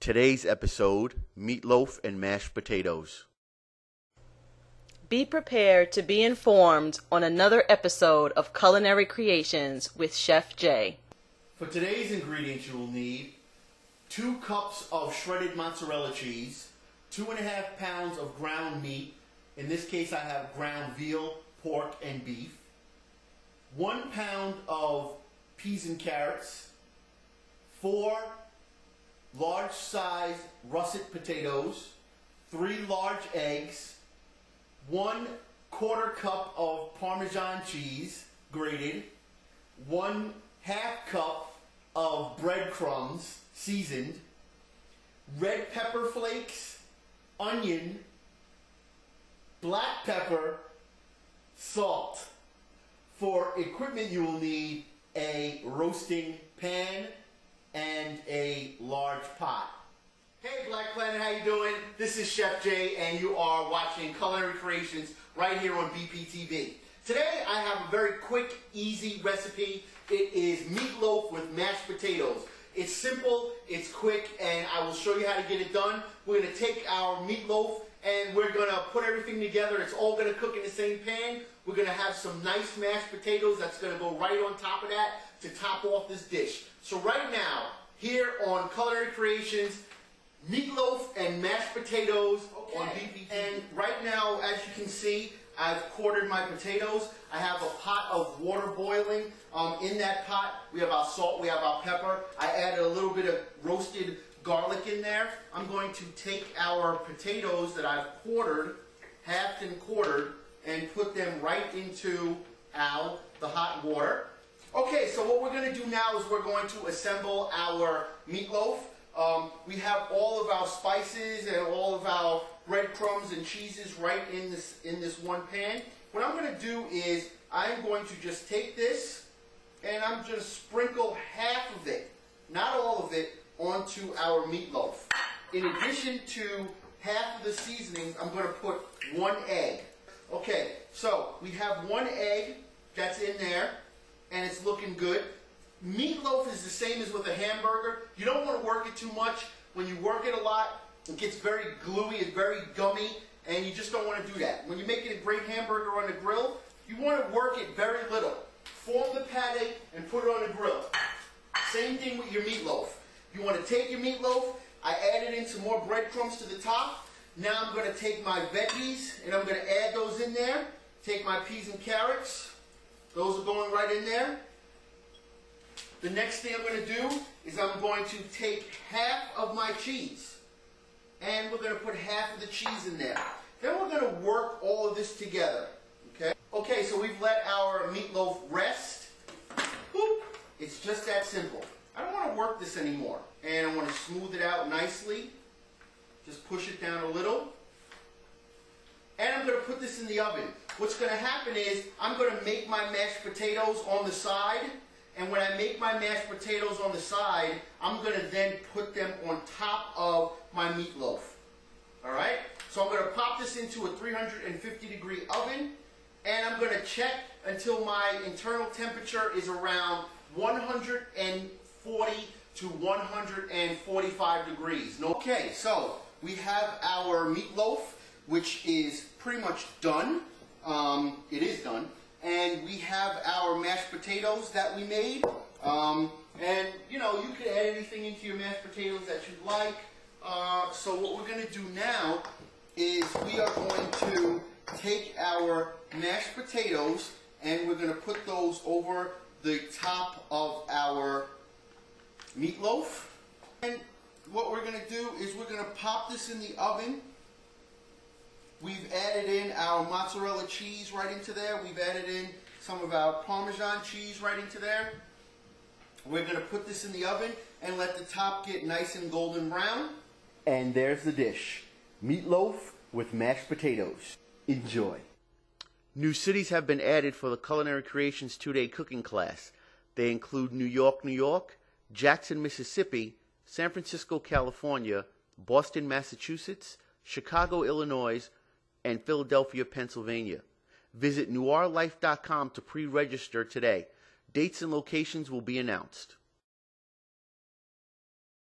Today's episode, meatloaf and mashed potatoes. Be prepared to be informed on another episode of Culinary Creations with Chef Jay. For today's ingredients, you will need 2 cups of shredded mozzarella cheese, 2.5 pounds of ground meat. In this case, I have ground veal, pork, and beef. 1 pound of peas and carrots, 4 large-sized russet potatoes, 3 large eggs, 1/4 cup of Parmesan cheese grated, 1/2 cup of breadcrumbs seasoned, red pepper flakes, onion, black pepper, salt. For equipment, you will need a roasting pan and a large pot. Hey Black Planet, how you doing? This is Chef Jay and you are watching Culinary Creations right here on BPTV. Today I have a very quick, easy recipe. It is meatloaf with mashed potatoes. It's simple, it's quick, and I will show you how to get it done. We're going to take our meatloaf and we're going to put everything together. It's all going to cook in the same pan. We're going to have some nice mashed potatoes that's going to go right on top of that to top off this dish. So right now, here on Culinary Creations, meatloaf and mashed potatoes on BPT. And right now, as you can see, I've quartered my potatoes. I have a pot of water boiling. In that pot, we have our salt, we have our pepper. I added a little bit of roasted garlic in there. I'm going to take our potatoes that I've quartered, halved and quartered, and put them right into the hot water. Okay, so what we're going to do now is we're going to assemble our meatloaf. We have all of our spices and all of our breadcrumbs and cheeses right in this one pan. What I'm going to do is I'm going to just take this and I'm just sprinkle half of it, not all of it, onto our meatloaf. In addition to half of the seasonings, I'm going to put 1 egg. Okay, so we have 1 egg that's in there and it's looking good. Meatloaf is the same as with a hamburger. You don't want to work it too much. When you work it a lot, it gets very gluey, it's very gummy, and you just don't want to do that. When you're making a great hamburger on the grill, you want to work it very little. Form the patty and put it on the grill. Same thing with your meatloaf. You want to take your meatloaf, I added in some more breadcrumbs to the top. Now I'm going to take my veggies and I'm going to add those in there. Take my peas and carrots. Those are going right in there. The next thing I'm going to do is I'm going to take half of my cheese. And we're going to put half of the cheese in there. Then we're going to work all of this together. Okay, so we've let our meatloaf rest. Boop. It's just that simple. I don't want to work this anymore. And I want to smooth it out nicely. Just push it down a little. And I'm going to put this in the oven. What's going to happen is I'm going to make my mashed potatoes on the side. And when I make my mashed potatoes on the side, I'm going to then put them on top of my meatloaf. Alright? So I'm going to pop this into a 350-degree oven. And I'm going to check until my internal temperature is around 140 to 145 degrees. Okay, so we have our meatloaf, which is pretty much done. It is done. And we have our mashed potatoes that we made. And, you know, you could add anything into your mashed potatoes that you'd like. So what we're going to do now is we are going to take our mashed potatoes and we're going to put those over the top of our meatloaf. And what we're going to do is we're going to pop this in the oven. We've added in our mozzarella cheese right into there. We've added in some of our Parmesan cheese right into there. We're going to put this in the oven and let the top get nice and golden brown. And there's the dish. Meatloaf with mashed potatoes. Enjoy. New cities have been added for the Culinary Creations 2-day cooking class. They include New York, New York, Jackson, Mississippi, San Francisco, California, Boston, Massachusetts, Chicago, Illinois, and Philadelphia, Pennsylvania. Visit noirlife.com to pre-register today. Dates and locations will be announced.